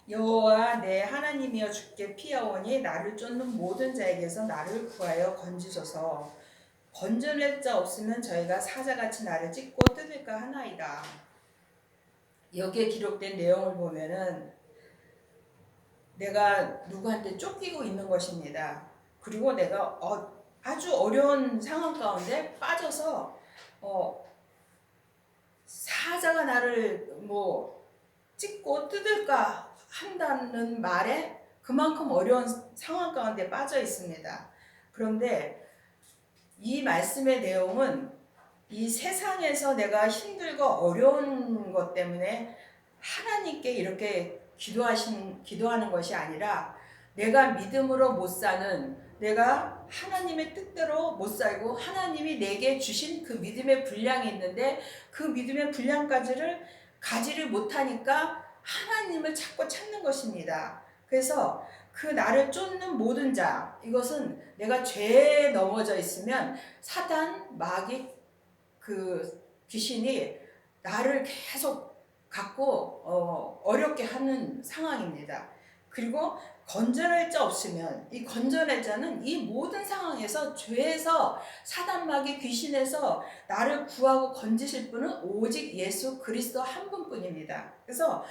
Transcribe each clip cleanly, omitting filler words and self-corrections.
여호와 내 하나님이여 주께 피하오니 나를 쫓는 모든 자에게서 나를 구하여 건지소서. 건져낼 자 없으면 저희가 사자같이 나를 찢고 뜯을까 하나이다. 여기에 기록된 내용을 보면은 내가 누구한테 쫓기고 있는 것입니다. 그리고 내가 아주 어려운 상황 가운데 빠져서 사자가 나를 찢고 뜯을까 한다는 말에 그만큼 어려운 상황 가운데 빠져 있습니다. 그런데 이 말씀의 내용은 이 세상에서 내가 힘들고 어려운 것 때문에 하나님께 이렇게 기도하는 것이 아니라 내가 믿음으로 못 사는, 내가 하나님의 뜻대로 못 살고 하나님이 내게 주신 그 믿음의 분량이 있는데 그 믿음의 분량까지를 가지를 못하니까 하나님을 자꾸 찾는 것입니다. 그래서 그 나를 쫓는 모든 자, 이것은 내가 죄에 넘어져 있으면 사단, 마귀, 그 귀신이 나를 계속 갖고 어렵게 하는 상황입니다. 그리고 건져낼 자 없으면, 이 건져낼 자는 이 모든 상황에서 죄에서, 사단, 마귀, 귀신에서 나를 구하고 건지실 분은 오직 예수 그리스도 한 분뿐입니다. 그래서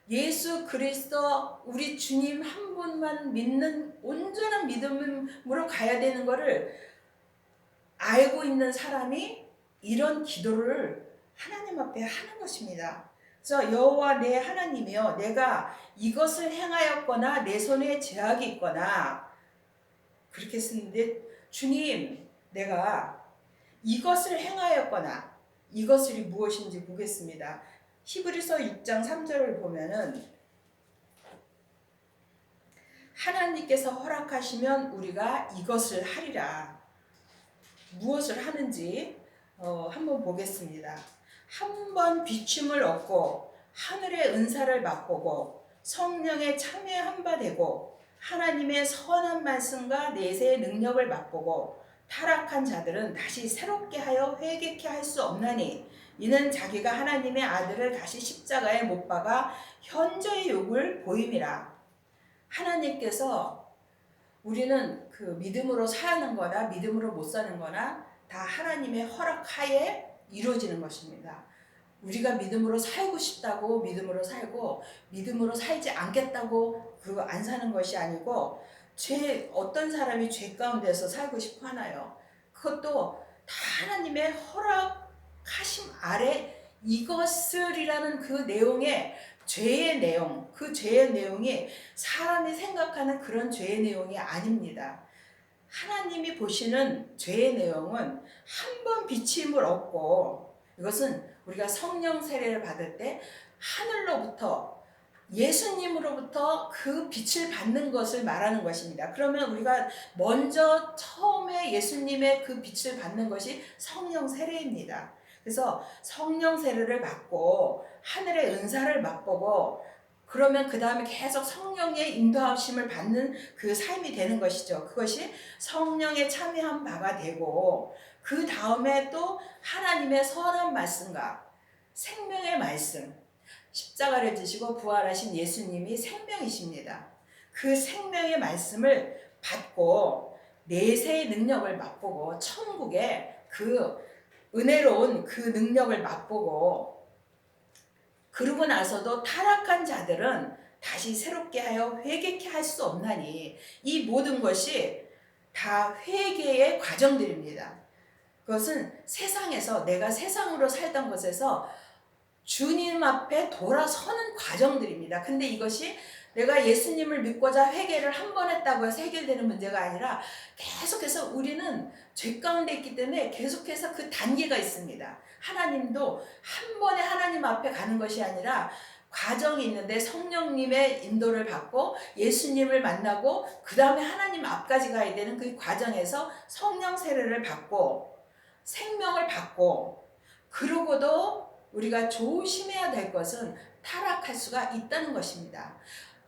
예수 그리스도 우리 주님 한 분만 믿는 온전한 믿음으로 가야 되는 것을 알고 있는 사람이 이런 기도를 하나님 앞에 하는 것입니다. 그래서 여호와 내 하나님이여, 내가 이것을 행하였거나 내 손에 죄악이 있거나, 그렇게 쓰는데 주님, 내가 이것을 행하였거나, 이것이 무엇인지 보겠습니다. 히브리서 6장 3절을 보면은 하나님께서 허락하시면 우리가 이것을 하리라. 무엇을 하는지 한번 보겠습니다. 한 번 비춤을 얻고 하늘의 은사를 맛보고 성령의 참여한 바 되고 하나님의 선한 말씀과 내세의 능력을 맛보고 타락한 자들은 다시 새롭게 하여 회개케 할 수 없나니 이는 자기가 하나님의 아들을 다시 십자가에 못 박아 현저히 욕을 보임이라. 하나님께서 우리는 그 믿음으로 사는 거나 믿음으로 못 사는 거나 다 하나님의 허락하에 이루어지는 것입니다. 우리가 믿음으로 살고 싶다고 믿음으로 살고 믿음으로 살지 않겠다고 그거 안 사는 것이 아니고, 어떤 사람이 죄 가운데서 살고 싶어 하나요? 그것도 다 하나님의 허락하심 아래 이것을이라는 그 내용의 죄의 내용, 그 죄의 내용이 사람이 생각하는 그런 죄의 내용이 아닙니다. 하나님이 보시는 죄의 내용은 한 번 비침을 얻고, 이것은 우리가 성령 세례를 받을 때 하늘로부터 예수님으로부터 그 빛을 받는 것을 말하는 것입니다. 그러면 우리가 먼저 처음에 예수님의 그 빛을 받는 것이 성령 세례입니다. 그래서 성령 세례를 받고 하늘의 은사를 맛보고, 그러면 그 다음에 계속 성령의 인도하심을 받는 그 삶이 되는 것이죠. 그것이 성령에 참여한 바가 되고, 그 다음에 또 하나님의 선한 말씀과 생명의 말씀, 십자가를 지시고 부활하신 예수님이 생명이십니다. 그 생명의 말씀을 받고 내세의 능력을 맛보고 천국의 그 은혜로운 그 능력을 맛보고, 그러고 나서도 타락한 자들은 다시 새롭게 하여 회개케 할 수 없나니, 이 모든 것이 다 회개의 과정들입니다. 그것은 세상에서, 내가 세상으로 살던 것에서 주님 앞에 돌아서는 과정들입니다. 근데 이것이 내가 예수님을 믿고자 회개를 한 번 했다고 해서 해결되는 문제가 아니라 계속해서 우리는 죄 가운데 있기 때문에 계속해서 그 단계가 있습니다. 하나님도 한 번에 하나님 앞에 가는 것이 아니라 과정이 있는데, 성령님의 인도를 받고 예수님을 만나고 그 다음에 하나님 앞까지 가야 되는 그 과정에서 성령 세례를 받고 생명을 받고, 그러고도 우리가 조심해야 될 것은 타락할 수가 있다는 것입니다.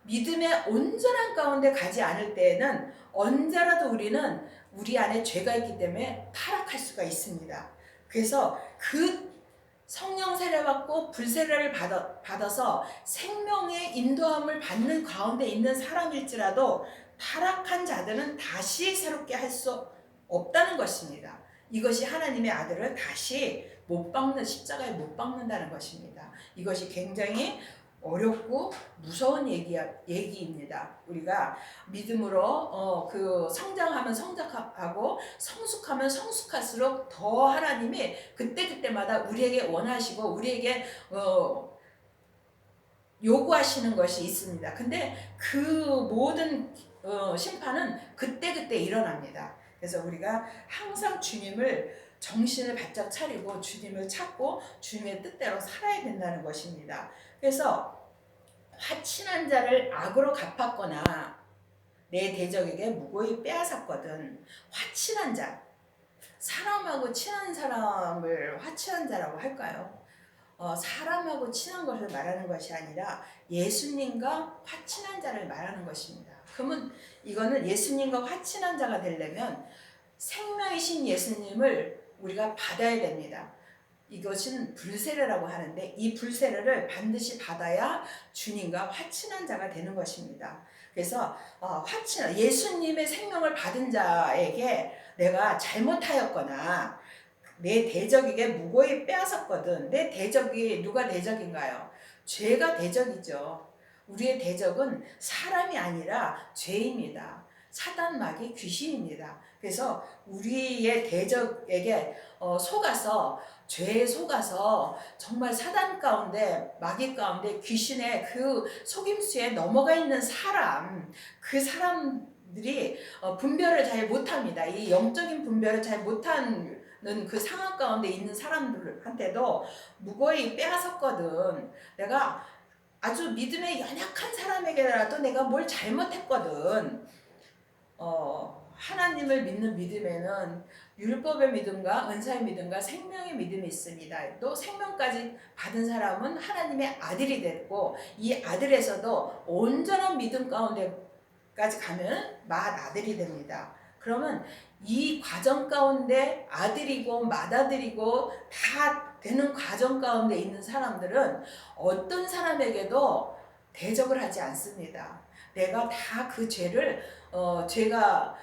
믿음의 온전한 가운데 가지 않을 때에는 언제라도 우리는 우리 안에 죄가 있기 때문에 타락할 수가 있습니다. 그래서 그 성령 세례받고 불세례를 받아서 생명의 인도함을 받는 가운데 있는 사람일지라도 타락한 자들은 다시 새롭게 할 수 없다는 것입니다. 이것이 하나님의 아들을 다시 못 박는, 십자가에 못 박는다는 것입니다. 이것이 굉장히 어렵고 무서운 얘기입니다. 우리가 믿음으로 그 성장하면 성장하고 성숙하면 성숙할수록 더 하나님이 그때그때마다 우리에게 원하시고 우리에게 요구하시는 것이 있습니다. 근데 그 모든 심판은 그때그때 일어납니다. 그래서 우리가 항상 주님을 정신을 바짝 차리고 주님을 찾고 주님의 뜻대로 살아야 된다는 것입니다. 그래서 화친한 자를 악으로 갚았거나 내 대적에게 무고히 빼앗았거든. 화친한 자, 사람하고 친한 사람을 화친한 자라고 할까요? 사람하고 친한 것을 말하는 것이 아니라 예수님과 화친한 자를 말하는 것입니다. 그러면 이거는 예수님과 화친한 자가 되려면 생명이신 예수님을 우리가 받아야 됩니다. 이것은 불세례라고 하는데 이 불세례를 반드시 받아야 주님과 화친한 자가 되는 것입니다. 그래서 예수님의 생명을 받은 자에게 내가 잘못하였거나 내 대적에게 무고히 빼앗았거든. 내 대적이 누가 대적인가요? 죄가 대적이죠. 우리의 대적은 사람이 아니라 죄입니다. 사단 마귀 귀신입니다. 그래서 우리의 대적에게 속아서 죄에 속아서 정말 사단 가운데 마귀 가운데 귀신의 그 속임수에 넘어가 있는 사람, 그 사람들이 분별을 잘 못합니다. 이 영적인 분별을 잘 못하는 그 상황 가운데 있는 사람들한테도 무고히 빼앗았거든. 내가 아주 믿음에 연약한 사람에게라도 내가 뭘 잘못했거든. 하나님을 믿는 믿음에는 율법의 믿음과 은사의 믿음과 생명의 믿음이 있습니다. 또 생명까지 받은 사람은 하나님의 아들이 됐고 이 아들에서도 온전한 믿음 가운데까지 가면 맏아들이 됩니다. 그러면 이 과정 가운데 아들이고 맏아들이고 다 되는 과정 가운데 있는 사람들은 어떤 사람에게도 대적을 하지 않습니다. 내가 다 그 죄를 죄가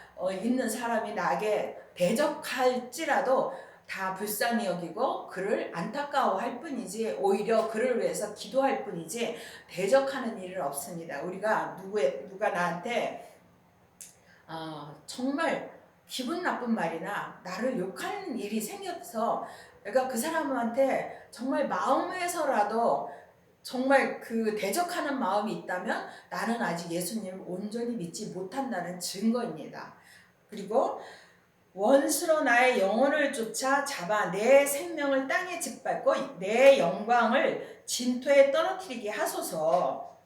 있는 사람이 나에게 대적할지라도 다 불쌍히 여기고 그를 안타까워할 뿐이지 오히려 그를 위해서 기도할 뿐이지 대적하는 일은 없습니다. 우리가 누가 나한테 정말 기분 나쁜 말이나 나를 욕하는 일이 생겨서 내가 그 사람한테 정말 마음에서라도 정말 그 대적하는 마음이 있다면 나는 아직 예수님을 온전히 믿지 못한다는 증거입니다. 그리고 원수로 나의 영혼을 쫓아 잡아 내 생명을 땅에 짓밟고 내 영광을 진토에 떨어뜨리게 하소서.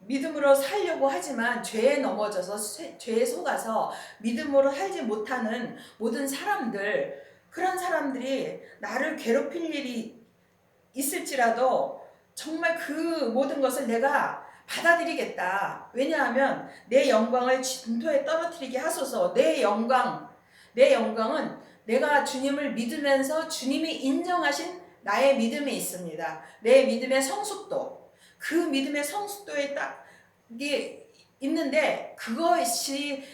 믿음으로 살려고 하지만 죄에 넘어져서 죄에 속아서 믿음으로 살지 못하는 모든 사람들, 그런 사람들이 나를 괴롭힐 일이 있을지라도 정말 그 모든 것을 내가 받아들이겠다. 왜냐하면 내 영광을 진토에 떨어뜨리게 하소서. 내 영광은 내가 주님을 믿으면서 주님이 인정하신 나의 믿음이 있습니다. 내 믿음의 성숙도, 그 믿음의 성숙도에 딱 이게 있는데 그것이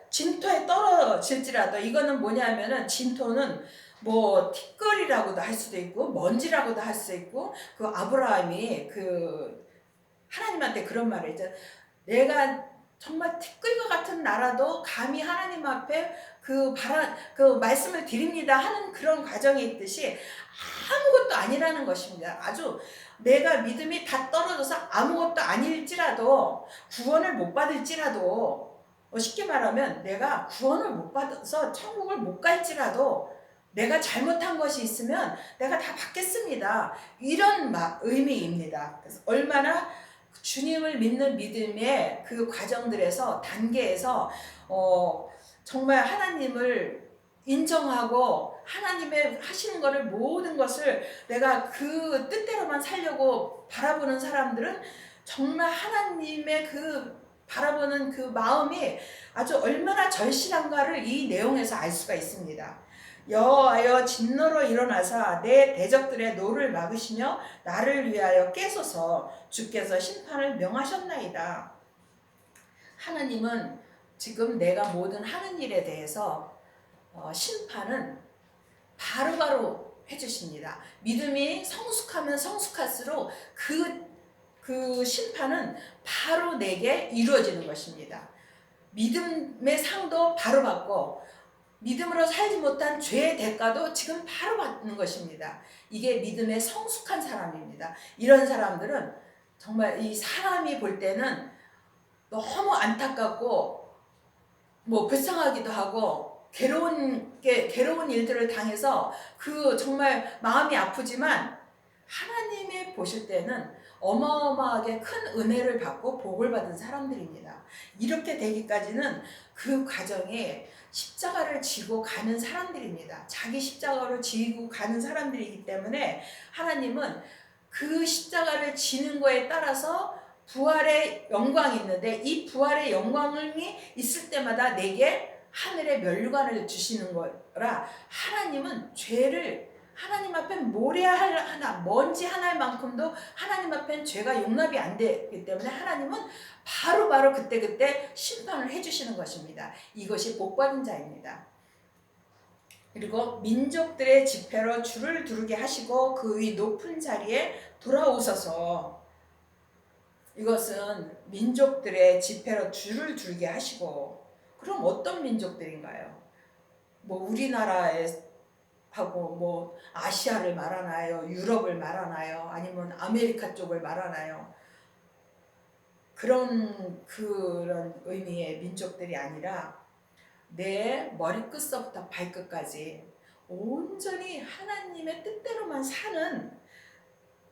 진토에 떨어질지라도 이거는 뭐냐면은 진토는 뭐 티끌이라고도 할 수도 있고 먼지라고도 할 수 있고 그 아브라함이 그 하나님한테 그런 말을 했죠. 내가 정말 티끌과 같은 나라도 감히 하나님 앞에 그 말씀을 드립니다 하는 그런 과정이 있듯이 아무것도 아니라는 것입니다. 아주 내가 믿음이 다 떨어져서 아무것도 아닐지라도 구원을 못 받을지라도 쉽게 말하면 내가 구원을 못 받아서 천국을 못 갈지라도 내가 잘못한 것이 있으면 내가 다 받겠습니다. 이런 의미입니다. 그래서 얼마나 주님을 믿는 믿음의 그 과정들에서 단계에서 정말 하나님을 인정하고 하나님의 하시는 것을 모든 것을 내가 그 뜻대로만 살려고 바라보는 사람들은 정말 하나님의 그 바라보는 그 마음이 아주 얼마나 절실한가를 이 내용에서 알 수가 있습니다. 여호와여 진노로 일어나사 내 대적들의 노를 막으시며 나를 위하여 깨소서. 주께서 심판을 명하셨나이다. 하나님은 지금 내가 모든 하는 일에 대해서 심판은 바로바로 해주십니다. 믿음이 성숙하면 성숙할수록 그 심판은 바로 내게 이루어지는 것입니다. 믿음의 상도 바로 받고 믿음으로 살지 못한 죄의 대가도 지금 바로 받는 것입니다. 이게 믿음의 성숙한 사람입니다. 이런 사람들은 정말 이 사람이 볼 때는 너무 안타깝고 불쌍하기도 하고 괴로운 일들을 당해서 정말 마음이 아프지만 하나님이 보실 때는 어마어마하게 큰 은혜를 받고 복을 받은 사람들입니다. 이렇게 되기까지는 그 과정에 십자가를 지고 가는 사람들입니다. 자기 십자가를 지고 가는 사람들이기 때문에 하나님은 그 십자가를 지는 거에 따라서 부활의 영광이 있는데 이 부활의 영광이 있을 때마다 내게 하늘의 멸관을 주시는 거라 하나님은 죄를 하나님 앞에 모래알 하나 먼지 하나만큼도 하나님 앞엔 죄가 용납이 안 되기 때문에 하나님은 바로바로 그때그때 심판을 해주시는 것입니다. 이것이 복받은 자입니다. 그리고 민족들의 집회로 주를 두르게 하시고 그 위 높은 자리에 돌아오소서. 이것은 민족들의 집회로 주를 두르게 하시고, 그럼 어떤 민족들인가요? 우리나라에 하고 아시아를 말하나요? 유럽을 말하나요? 아니면 아메리카 쪽을 말하나요? 그런 의미의 민족들이 아니라 내 머리끝서부터 발끝까지 온전히 하나님의 뜻대로만 사는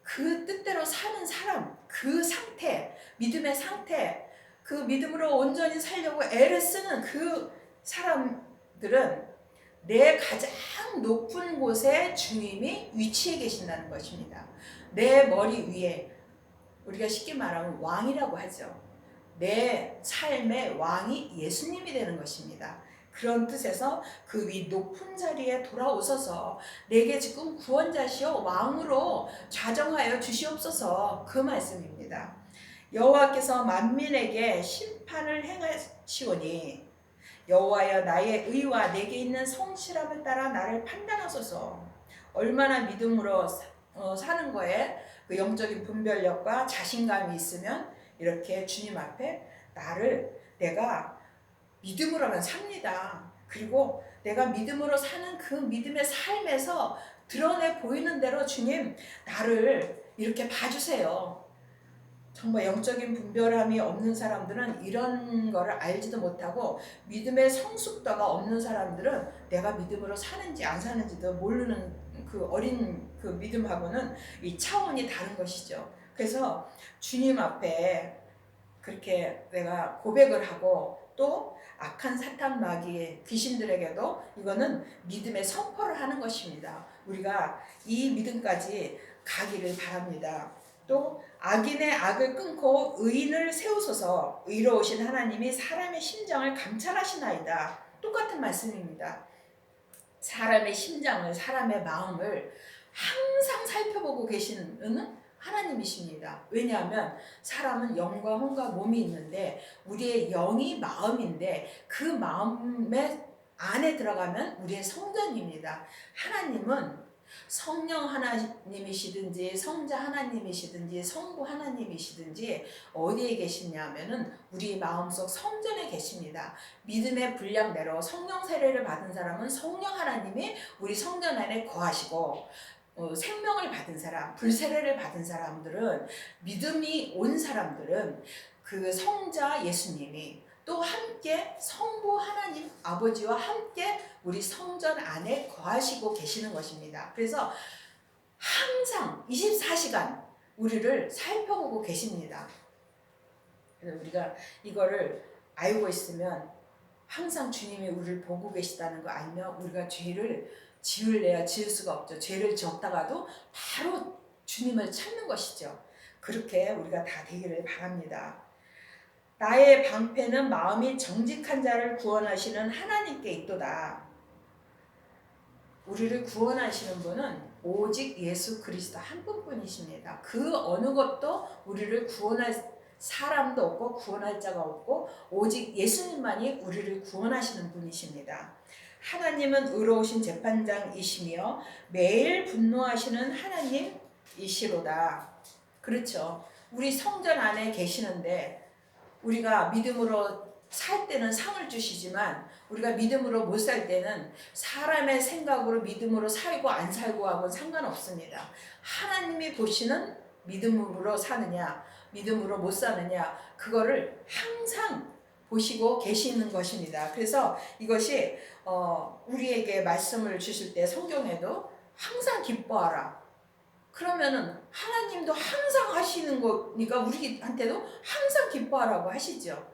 그 뜻대로 사는 사람, 그 상태, 믿음의 상태, 그 믿음으로 온전히 살려고 애를 쓰는 그 사람들은 내 가장 높은 곳에 주님이 위치해 계신다는 것입니다. 내 머리 위에, 우리가 쉽게 말하면 왕이라고 하죠. 내 삶의 왕이 예수님이 되는 것입니다. 그런 뜻에서 그 위 높은 자리에 돌아오셔서 내게 지금 구원자시오 왕으로 좌정하여 주시옵소서, 그 말씀입니다. 여호와께서 만민에게 심판을 행하시오니 여호와여 나의 의와 내게 있는 성실함을 따라 나를 판단하소서. 얼마나 믿음으로 사는 거에 그 영적인 분별력과 자신감이 있으면 이렇게 주님 앞에 내가 믿음으로만 삽니다. 그리고 내가 믿음으로 사는 그 믿음의 삶에서 드러내 보이는 대로 주님 나를 이렇게 봐주세요. 정말 영적인 분별함이 없는 사람들은 이런 거를 알지도 못하고 믿음의 성숙도가 없는 사람들은 내가 믿음으로 사는지 안 사는지도 모르는 그 어린 그 믿음하고는 이 차원이 다른 것이죠. 그래서 주님 앞에 그렇게 내가 고백을 하고 또 악한 사탄 마귀의 귀신들에게도 이거는 믿음의 선포를 하는 것입니다. 우리가 이 믿음까지 가기를 바랍니다. 또 악인의 악을 끊고 의인을 세우소서. 의로우신 하나님이 사람의 심장을 감찰하시나이다. 똑같은 말씀입니다. 사람의 심장을, 사람의 마음을 항상 살펴보고 계시는 하나님이십니다. 왜냐하면 사람은 영과 혼과 몸이 있는데 우리의 영이 마음인데 그 마음의 안에 들어가면 우리의 성전입니다. 하나님은 성령 하나님이시든지 성자 하나님이시든지 성부 하나님이시든지 어디에 계시냐면은 우리 마음속 성전에 계십니다. 믿음의 분량대로 성령 세례를 받은 사람은 성령 하나님이 우리 성전 안에 거하시고 생명을 받은 사람, 불세례를 받은 사람들은 믿음이 온 사람들은 그 성자 예수님이 또 함께 성부 하나님 아버지와 함께 우리 성전 안에 거하시고 계시는 것입니다. 그래서 항상 24시간 우리를 살펴보고 계십니다. 그래서 우리가 이거를 알고 있으면 항상 주님이 우리를 보고 계시다는 거 알면 우리가 죄를 지을 수가 없죠. 죄를 지었다가도 바로 주님을 찾는 것이죠. 그렇게 우리가 다 되기를 바랍니다. 나의 방패는 마음이 정직한 자를 구원하시는 하나님께 있도다. 우리를 구원하시는 분은 오직 예수 그리스도 한 분뿐이십니다. 그 어느 것도 우리를 구원할 사람도 없고 구원할 자가 없고 오직 예수님만이 우리를 구원하시는 분이십니다. 하나님은 의로우신 재판장이시며 매일 분노하시는 하나님이시로다. 그렇죠. 우리 성전 안에 계시는데 우리가 믿음으로 살 때는 상을 주시지만 우리가 믿음으로 못 살 때는 사람의 생각으로 믿음으로 살고 안 살고 하고는 상관없습니다. 하나님이 보시는 믿음으로 사느냐 믿음으로 못 사느냐 그거를 항상 보시고 계시는 것입니다. 그래서 이것이 우리에게 말씀을 주실 때 성경에도 항상 기뻐하라. 그러면은 하나님도 항상 하시는 거니까 우리한테도 항상 기뻐하라고 하시죠.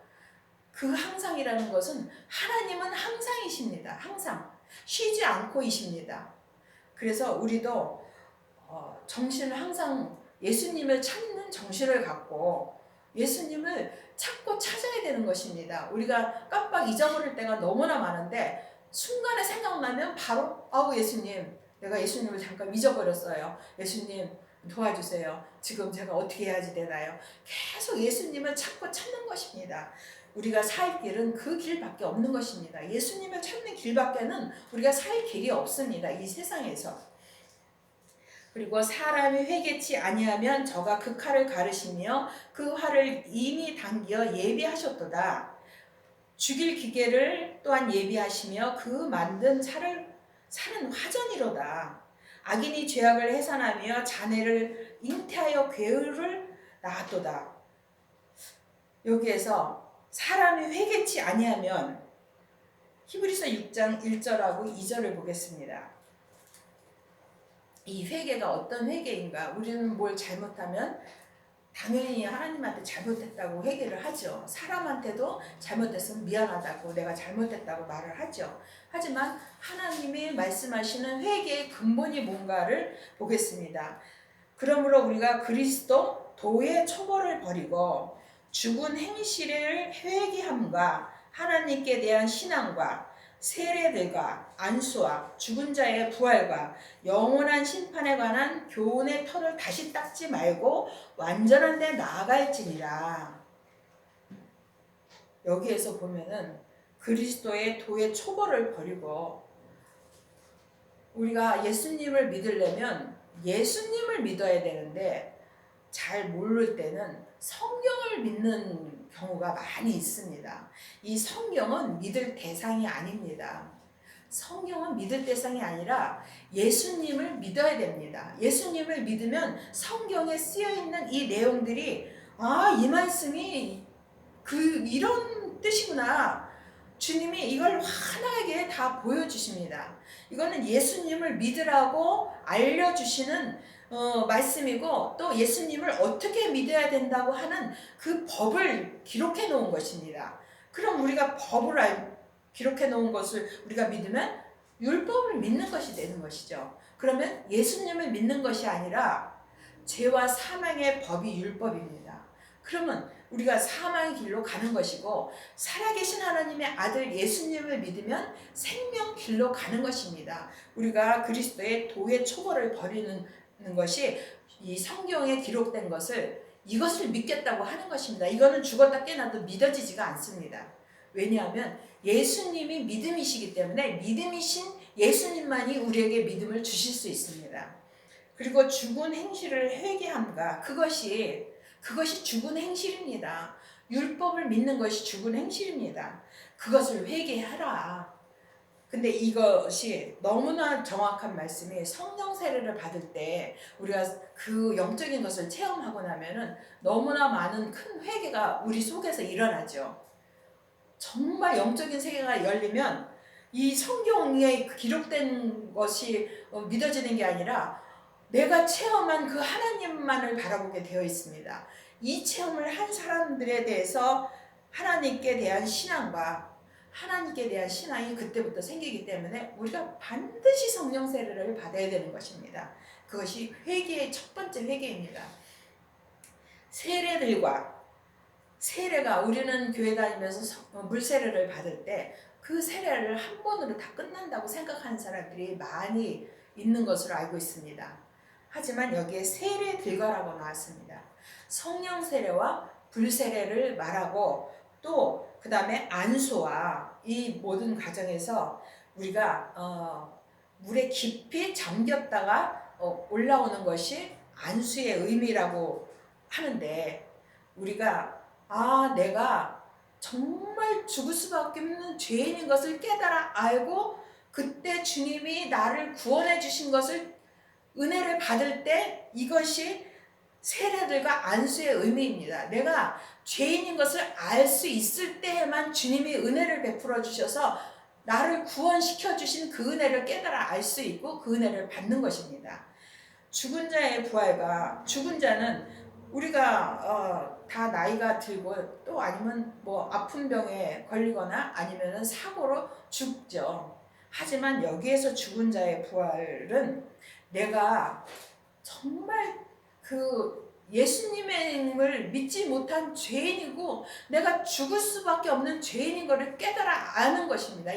그 항상이라는 것은 하나님은 항상이십니다. 항상 쉬지 않고이십니다. 그래서 우리도 정신을 항상 예수님을 찾는 정신을 갖고 예수님을 찾고 찾아야 되는 것입니다. 우리가 깜빡 잊어버릴 때가 너무나 많은데 순간에 생각나면 바로 아우 예수님 내가 예수님을 잠깐 잊어버렸어요. 예수님 도와주세요. 지금 제가 어떻게 해야지 되나요? 계속 예수님을 찾고 찾는 것입니다. 우리가 살 길은 그 길밖에 없는 것입니다. 예수님을 찾는 길밖에는 우리가 살 길이 없습니다. 이 세상에서. 그리고 사람이 회개치 아니하면 저가 그 칼을 가르시며 그 활을 이미 당겨 예비하셨도다. 죽일 기계를 또한 예비하시며 그 만든 차를 사는 화전이로다. 악인이 죄악을 해산하며 자네를 잉태하여 괴를 낳았도다. 여기에서 사람이 회개치 아니하면 히브리서 6장 1절하고 2절을 보겠습니다. 이 회개가 어떤 회개인가? 우리는 뭘 잘못하면 당연히 하나님한테 잘못했다고 회개를 하죠. 사람한테도 잘못했으면 미안하다고 내가 잘못했다고 말을 하죠. 하지만 하나님이 말씀하시는 회개의 근본이 뭔가를 보겠습니다. 그러므로 우리가 그리스도 도의 초벌을 버리고 죽은 행실을 회개함과 하나님께 대한 신앙과 세례들과 안수와 죽은 자의 부활과 영원한 심판에 관한 교훈의 털을 다시 닦지 말고 완전한 데 나아갈지니라. 여기에서 보면은 그리스도의 도의 초벌을 버리고 우리가 예수님을 믿으려면 예수님을 믿어야 되는데 잘 모를 때는 성경을 믿는 경우가 많이 있습니다. 이 성경은 믿을 대상이 아닙니다. 성경은 믿을 대상이 아니라 예수님을 믿어야 됩니다. 예수님을 믿으면 성경에 쓰여있는 이 내용들이 이 말씀이 이런 뜻이구나. 주님이 이걸 환하게 다 보여주십니다. 이거는 예수님을 믿으라고 알려주시는 말씀이고 또 예수님을 어떻게 믿어야 된다고 하는 그 법을 기록해 놓은 것입니다. 그럼 우리가 법을 기록해 놓은 것을 우리가 믿으면 율법을 믿는 것이 되는 것이죠. 그러면 예수님을 믿는 것이 아니라 죄와 사망의 법이 율법입니다. 그러면 우리가 사망의 길로 가는 것이고 살아계신 하나님의 아들 예수님을 믿으면 생명 길로 가는 것입니다. 우리가 그리스도의 도의 초벌을 버리는 것이 이 성경에 기록된 것을 이것을 믿겠다고 하는 것입니다. 이거는 죽었다 깨나도 믿어지지가 않습니다. 왜냐하면 예수님이 믿음이시기 때문에 믿음이신 예수님만이 우리에게 믿음을 주실 수 있습니다. 그리고 죽은 행실을 회개함과 그것이 죽은 행실입니다. 율법을 믿는 것이 죽은 행실입니다. 그것을 회개하라. 근데 이것이 너무나 정확한 말씀이 성령 세례를 받을 때 우리가 그 영적인 것을 체험하고 나면은 너무나 많은 큰 회개가 우리 속에서 일어나죠. 정말 영적인 세계가 열리면 이 성경에 기록된 것이 믿어지는 게 아니라 내가 체험한 그 하나님만을 바라보게 되어 있습니다. 이 체험을 한 사람들에 대해서 하나님께 대한 신앙과 하나님께 대한 신앙이 그때부터 생기기 때문에 우리가 반드시 성령 세례를 받아야 되는 것입니다. 그것이 회개의 첫 번째 회개입니다. 세례가 우리는 교회 다니면서 물 세례를 받을 때 그 세례를 한 번으로 다 끝난다고 생각하는 사람들이 많이 있는 것으로 알고 있습니다. 하지만 여기에 세례들과라고 나왔습니다. 성령 세례와 불세례를 말하고 또 그 다음에 안수와 이 모든 과정에서 우리가 물에 깊이 잠겼다가 올라오는 것이 안수의 의미라고 하는데, 우리가 내가 정말 죽을 수밖에 없는 죄인인 것을 깨달아 알고 그때 주님이 나를 구원해 주신 것을 은혜를 받을 때, 이것이 세례들과 안수의 의미입니다. 내가 죄인인 것을 알 수 있을 때에만 주님이 은혜를 베풀어 주셔서 나를 구원시켜 주신 그 은혜를 깨달아 알 수 있고 그 은혜를 받는 것입니다. 죽은 자의 부활과, 죽은 자는 우리가 다 나이가 들고 또 아니면 뭐 아픈 병에 걸리거나 아니면 사고로 죽죠. 하지만 여기에서 죽은 자의 부활은 내가 정말 그 예수님을 믿지 못한 죄인이고 내가 죽을 수밖에 없는 죄인인 것을 깨달아 아는 것입니다.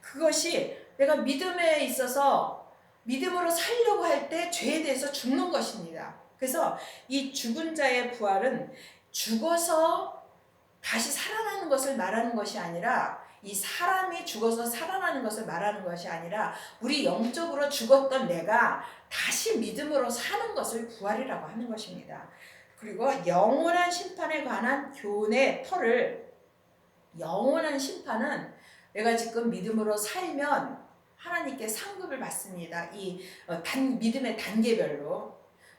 그것이 내가 믿음에 있어서 믿음으로 살려고 할 때 죄에 대해서 죽는 것입니다. 그래서 이 죽은 자의 부활은 죽어서 다시 살아나는 것을 말하는 것이 아니라, 이 사람이 죽어서 살아나는 것을 말하는 것이 아니라, 우리 영적으로 죽었던 내가 다시 믿음으로 사는 것을 부활이라고 하는 것입니다. 그리고 영원한 심판에 관한 교훈의 터를, 영원한 심판은 내가 지금 믿음으로 살면 하나님께 상급을 받습니다. 믿음의 단계별로.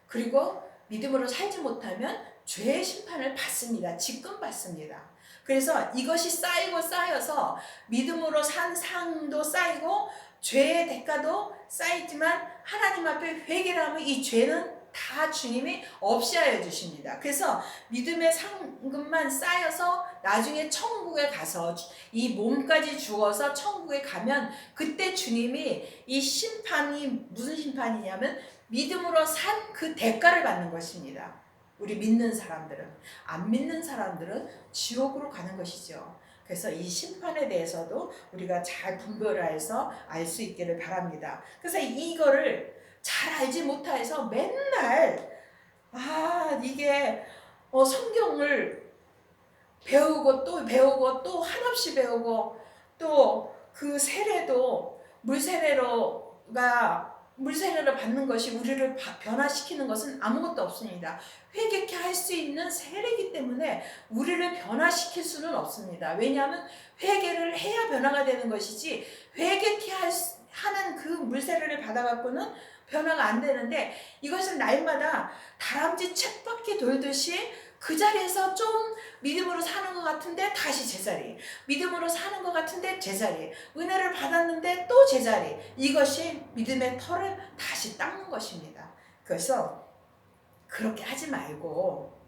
그리고 믿음으로 살지 못하면 죄의 심판을 받습니다. 지금 받습니다. 그래서 이것이 쌓여서 믿음으로 산 상도 쌓이고 죄의 대가도 쌓이지만 하나님 앞에 회개를 하면 이 죄는 다 주님이 없이 하여 주십니다. 그래서 믿음의 상급만 쌓여서 나중에 천국에 가서 이 몸까지 죽어서 천국에 가면 그때 주님이 이 심판이 무슨 심판이냐면 믿음으로 산 그 대가를 받는 것입니다. 우리 믿는 사람들은. 안 믿는 사람들은 지옥으로 가는 것이죠. 그래서 이 심판에 대해서도 우리가 잘 분별해서 알 수 있기를 바랍니다. 그래서 이거를 잘 알지 못해서 맨날 이게 성경을 배우고 또 배우고 또 한없이 배우고 또 그 세례도 물세례를 받는 것이 우리를 변화시키는 것은 아무것도 없습니다. 회개케 할 수 있는 세례이기 때문에 우리를 변화시킬 수는 없습니다. 왜냐하면 회개를 해야 변화가 되는 것이지, 회개케 하는 그 물세례를 받아갖고는 변화가 안 되는데, 이것은 날마다 다람쥐 쳇바퀴 돌듯이 그 자리에서 좀 믿음으로 사는 것 같은데 다시 제자리, 믿음으로 사는 것 같은데 제자리, 은혜를 받았는데 또 제자리, 이것이 믿음의 털을 다시 닦는 것입니다. 그래서 그렇게 하지 말고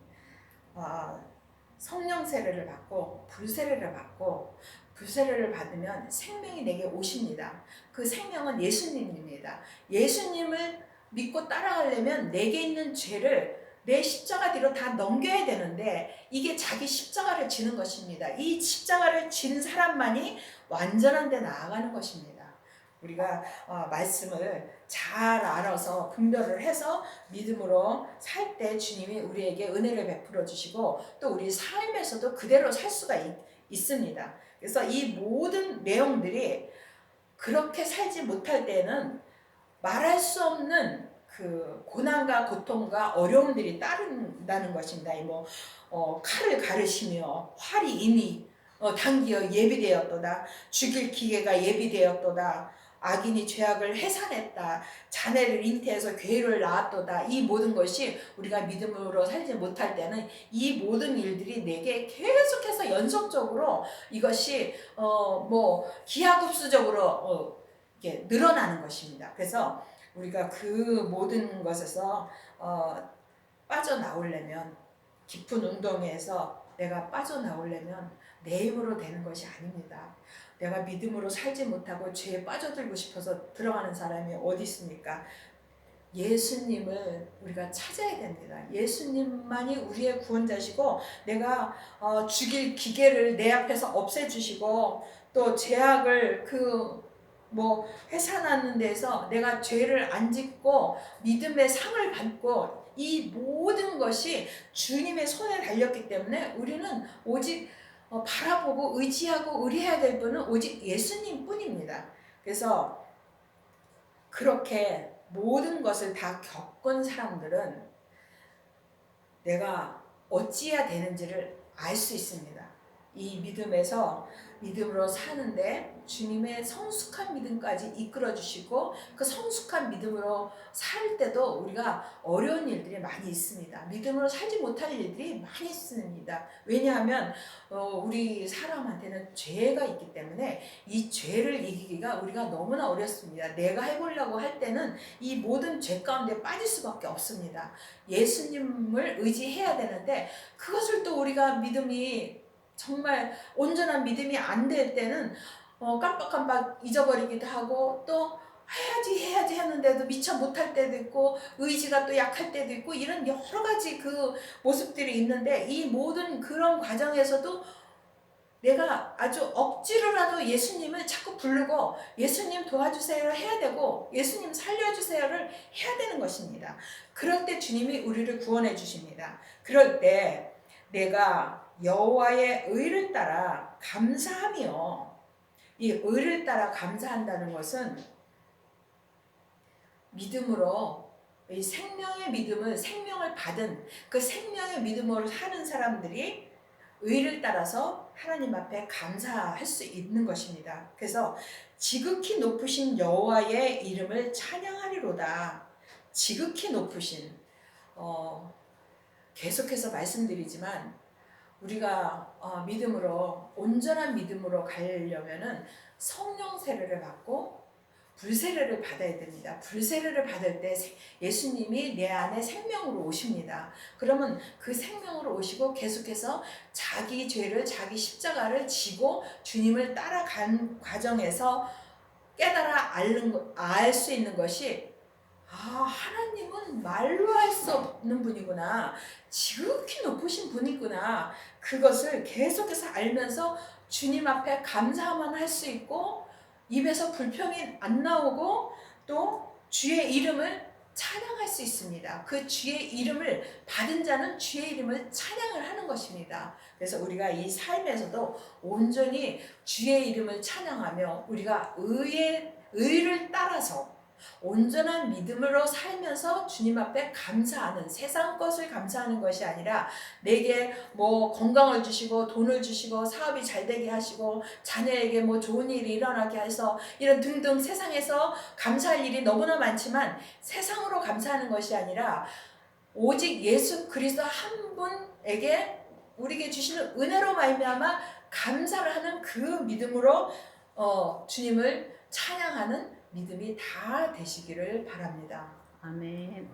성령 세례를 받고 불세례를 받고, 불세례를 받으면 생명이 내게 오십니다. 그 생명은 예수님입니다. 예수님을 믿고 따라가려면 내게 있는 죄를 내 십자가 뒤로 다 넘겨야 되는데, 이게 자기 십자가를 지는 것입니다. 이 십자가를 진 사람만이 완전한 데 나아가는 것입니다. 우리가 말씀을 잘 알아서 분별을 해서 믿음으로 살 때 주님이 우리에게 은혜를 베풀어 주시고 또 우리 삶에서도 그대로 살 수가 있습니다. 그래서 이 모든 내용들이 그렇게 살지 못할 때는 말할 수 없는 그 고난과 고통과 어려움들이 따른다는 것입니다. 칼을 가르시며 활이 이미 당기어 예비되었도다. 죽일 기계가 예비되었도다. 악인이 죄악을 해산했다. 자네를 잉태해서 괴를 낳았도다. 이 모든 것이 우리가 믿음으로 살지 못할 때는 이 모든 일들이 내게 계속해서 연속적으로 이것이 기하급수적으로 이렇게 늘어나는 것입니다. 그래서 우리가 그 모든 것에서 빠져나오려면, 깊은 운동에서 내가 빠져나오려면 내 힘으로 되는 것이 아닙니다. 내가 믿음으로 살지 못하고 죄에 빠져들고 싶어서 들어가는 사람이 어디 있습니까? 예수님을 우리가 찾아야 됩니다. 예수님만이 우리의 구원자시고, 내가 죽일 기계를 내 앞에서 없애주시고 또 죄악을 뭐 해산하는 데서 내가 죄를 안 짓고 믿음의 상을 받고 이 모든 것이 주님의 손에 달렸기 때문에 우리는 오직 바라보고 의지하고 의뢰해야 될 분은 오직 예수님 뿐입니다. 그래서 그렇게 모든 것을 다 겪은 사람들은 내가 어찌해야 되는지를 알 수 있습니다. 이 믿음으로 사는데 주님의 성숙한 믿음까지 이끌어 주시고 그 성숙한 믿음으로 살 때도 우리가 어려운 일들이 많이 있습니다. 믿음으로 살지 못할 일들이 많이 있습니다. 왜냐하면 우리 사람한테는 죄가 있기 때문에 이 죄를 이기기가 우리가 너무나 어렵습니다. 내가 해보려고 할 때는 이 모든 죄 가운데 빠질 수밖에 없습니다. 예수님을 의지해야 되는데 그것을 또 우리가 믿음이 정말 온전한 믿음이 안 될 때는 깜빡깜빡 잊어버리기도 하고 또 해야지 했는데도 미처 못할 때도 있고 의지가 또 약할 때도 있고 이런 여러 가지 그 모습들이 있는데 이 모든 그런 과정에서도 내가 아주 억지로라도 예수님을 자꾸 부르고 예수님 도와주세요 해야 되고 예수님 살려주세요를 해야 되는 것입니다. 그럴 때 주님이 우리를 구원해 주십니다. 그럴 때 내가 여호와의 의를 따라 감사하며 이 의를 따라 감사한다는 것은 믿음으로 이 생명의 믿음을 생명을 받은 그 생명의 믿음으로 사는 사람들이 의를 따라서 하나님 앞에 감사할 수 있는 것입니다. 그래서 지극히 높으신 여호와의 이름을 찬양하리로다. 지극히 높으신 계속해서 말씀드리지만 우리가 믿음으로 온전한 믿음으로 가려면은 성령 세례를 받고 불세례를 받아야 됩니다. 불세례를 받을 때 예수님이 내 안에 생명으로 오십니다. 그러면 그 생명으로 오시고 계속해서 자기 죄를 자기 십자가를 지고 주님을 따라간 과정에서 깨달아 알 수 있는 것이 하나님은 말로 할 수 없는 분이구나. 지극히 높으신 분이구나. 그것을 계속해서 알면서 주님 앞에 감사만 할 수 있고 입에서 불평이 안 나오고 또 주의 이름을 찬양할 수 있습니다. 그 주의 이름을 받은 자는 주의 이름을 찬양을 하는 것입니다. 그래서 우리가 이 삶에서도 온전히 주의 이름을 찬양하며 우리가 의를 따라서 온전한 믿음으로 살면서 주님 앞에 감사하는 세상 것을 감사하는 것이 아니라 내게 뭐 건강을 주시고 돈을 주시고 사업이 잘 되게 하시고 자녀에게 뭐 좋은 일이 일어나게 해서 이런 등등 세상에서 감사할 일이 너무나 많지만 세상으로 감사하는 것이 아니라 오직 예수 그리스도 한 분에게 우리에게 주시는 은혜로 말미암아 감사를 하는 그 믿음으로 주님을 찬양하는 믿음이 다 되시기를 바랍니다. 아멘.